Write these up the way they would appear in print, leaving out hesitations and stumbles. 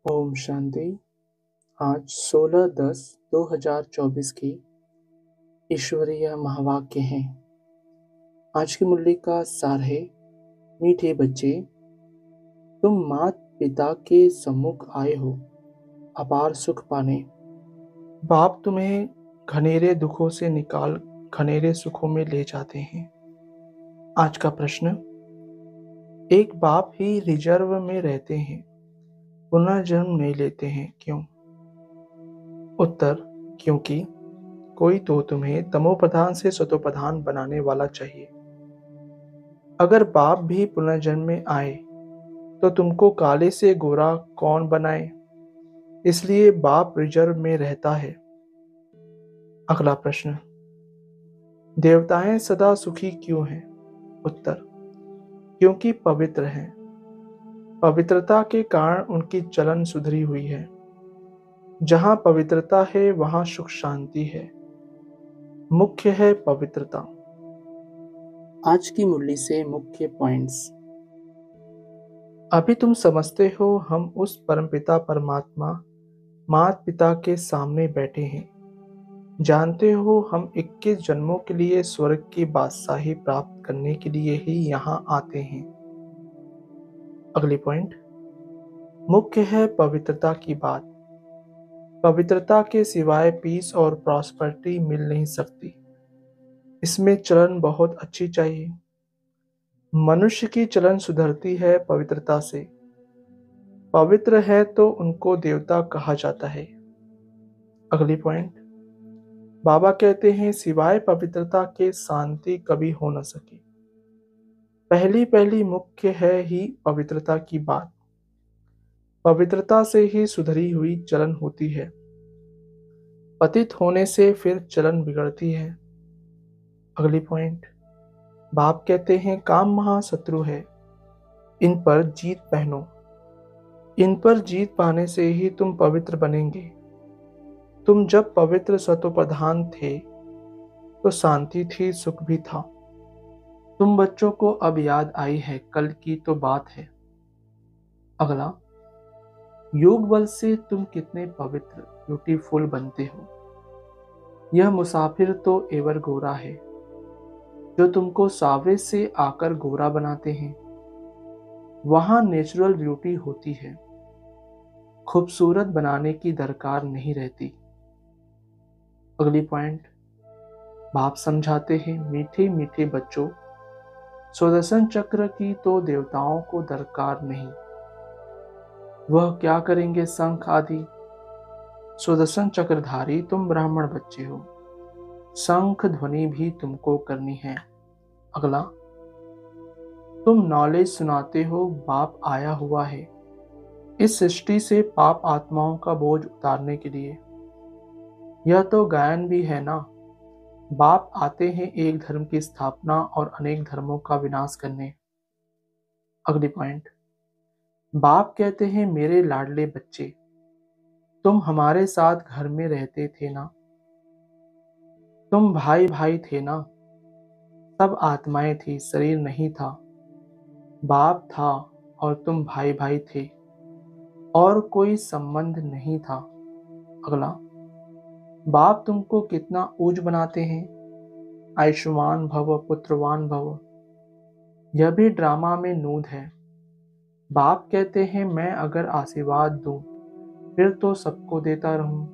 ओम शांति। आज 16/10/2024 की ईश्वरीय महावाक्य हैं। आज की मुरली का सार है, मीठे बच्चे, तुम माता पिता के सम्मुख आए हो अपार सुख पाने। बाप तुम्हें घनेरे दुखों से निकाल घनेरे सुखों में ले जाते हैं। आज का प्रश्न, एक बाप ही रिजर्व में रहते हैं, पुनर्जन्म नहीं लेते हैं, क्यों? उत्तर, क्योंकि कोई तो तुम्हें तमोप्रधान से सतोप्रधान बनाने वाला चाहिए। अगर बाप भी पुनर्जन्म में आए तो तुमको काले से गोरा कौन बनाए? इसलिए बाप रिजर्व में रहता है। अगला प्रश्न, देवताएं सदा सुखी क्यों हैं? उत्तर, क्योंकि पवित्र हैं। पवित्रता के कारण उनकी चलन सुधरी हुई है। जहां पवित्रता है वहां सुख शांति है। मुख्य है पवित्रता। आज की मुरली से मुख्य पॉइंट्स। अभी तुम समझते हो हम उस परमपिता परमात्मा माता पिता के सामने बैठे हैं। जानते हो हम 21 जन्मों के लिए स्वर्ग की बादशाही प्राप्त करने के लिए ही यहाँ आते हैं। अगली पॉइंट, मुख्य है पवित्रता की बात। पवित्रता के सिवाय पीस और प्रॉस्पेरिटी मिल नहीं सकती। इसमें चलन बहुत अच्छी चाहिए। मनुष्य की चलन सुधरती है पवित्रता से। पवित्र है तो उनको देवता कहा जाता है। अगली पॉइंट, बाबा कहते हैं सिवाय पवित्रता के शांति कभी हो न सके। पहली मुख्य है ही पवित्रता की बात। पवित्रता से ही सुधरी हुई चलन होती है। पतित होने से फिर चलन बिगड़ती है। अगली पॉइंट, बाप कहते हैं काम महाशत्रु है, इन पर जीत पहनो। इन पर जीत पाने से ही तुम पवित्र बनेंगे। तुम जब पवित्र सतोप्रधान थे तो शांति थी, सुख भी था। तुम बच्चों को अब याद आई है, कल की तो बात है। अगला, योग बल से तुम कितने पवित्र ब्यूटीफुल बनते हो। यह मुसाफिर तो एवर गोरा है, जो तुमको सावरे से आकर गोरा बनाते हैं। वहां नेचुरल ब्यूटी होती है, खूबसूरत बनाने की दरकार नहीं रहती। अगली पॉइंट, बाप समझाते हैं मीठे मीठे बच्चों, सुदर्शन चक्र की तो देवताओं को दरकार नहीं। वह क्या करेंगे शंख आदि। सुदर्शन चक्रधारी तुम ब्राह्मण बच्चे हो, शंख ध्वनि भी तुमको करनी है। अगला, तुम नॉलेज सुनाते हो बाप आया हुआ है इस सृष्टि से पाप आत्माओं का बोझ उतारने के लिए। यह तो गायन भी है ना। बाप आते हैं एक धर्म की स्थापना और अनेक धर्मों का विनाश करने। अगली पॉइंट, बाप कहते हैं मेरे लाडले बच्चे, तुम हमारे साथ घर में रहते थे ना। तुम भाई भाई थे ना। सब आत्माएं थी, शरीर नहीं था। बाप था और तुम भाई भाई थे और कोई संबंध नहीं था। अगला, बाप तुमको कितना ऊंच बनाते हैं, आयुष्मान भव पुत्रवान भव। यह भी ड्रामा में नूद है। बाप कहते हैं मैं अगर आशीर्वाद दूं फिर तो सबको देता रहूं।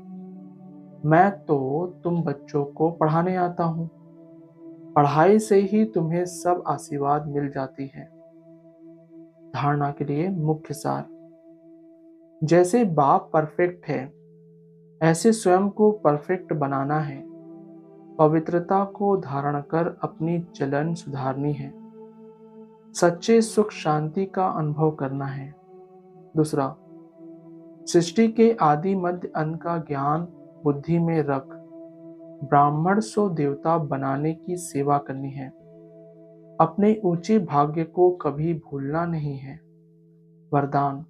मैं तो तुम बच्चों को पढ़ाने आता हूं। पढ़ाई से ही तुम्हें सब आशीर्वाद मिल जाती है। धारणा के लिए मुख्य सार, जैसे बाप परफेक्ट है ऐसे स्वयं को परफेक्ट बनाना है। पवित्रता को धारण कर अपनी चलन सुधारनी है। सच्चे सुख शांति का अनुभव करना है। दूसरा, सृष्टि के आदि मध्य अंत का ज्ञान बुद्धि में रख ब्राह्मण सो देवता बनाने की सेवा करनी है। अपने ऊंचे भाग्य को कभी भूलना नहीं है। वरदान,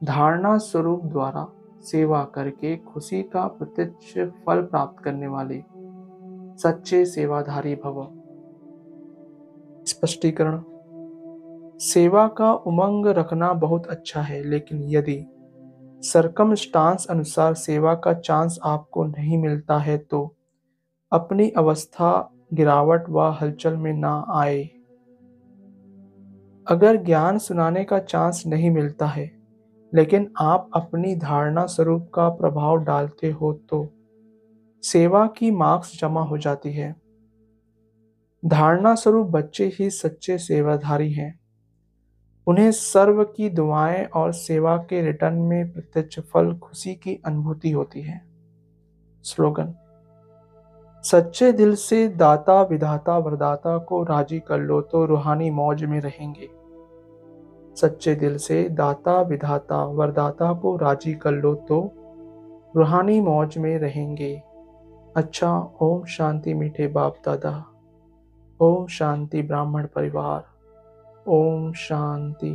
धारणा स्वरूप द्वारा सेवा करके खुशी का प्रत्यक्ष फल प्राप्त करने वाले सच्चे सेवाधारी भव। स्पष्टीकरण, सेवा का उमंग रखना बहुत अच्छा है, लेकिन यदि सरकमस्टांस अनुसार सेवा का चांस आपको नहीं मिलता है तो अपनी अवस्था गिरावट व हलचल में ना आए। अगर ज्ञान सुनाने का चांस नहीं मिलता है, लेकिन आप अपनी धारणा स्वरूप का प्रभाव डालते हो तो सेवा की मार्क्स जमा हो जाती है। धारणा स्वरूप बच्चे ही सच्चे सेवाधारी हैं। उन्हें सर्व की दुआएं और सेवा के रिटर्न में प्रत्यक्ष फल खुशी की अनुभूति होती है। स्लोगन: सच्चे दिल से दाता विधाता वरदाता को राजी कर लो तो रूहानी मौज में रहेंगे। सच्चे दिल से दाता विधाता वरदाता को राजी कर लो तो रूहानी मौज में रहेंगे। अच्छा, ओम शांति मीठे बाप दादा। ओम शांति ब्राह्मण परिवार। ओम शांति।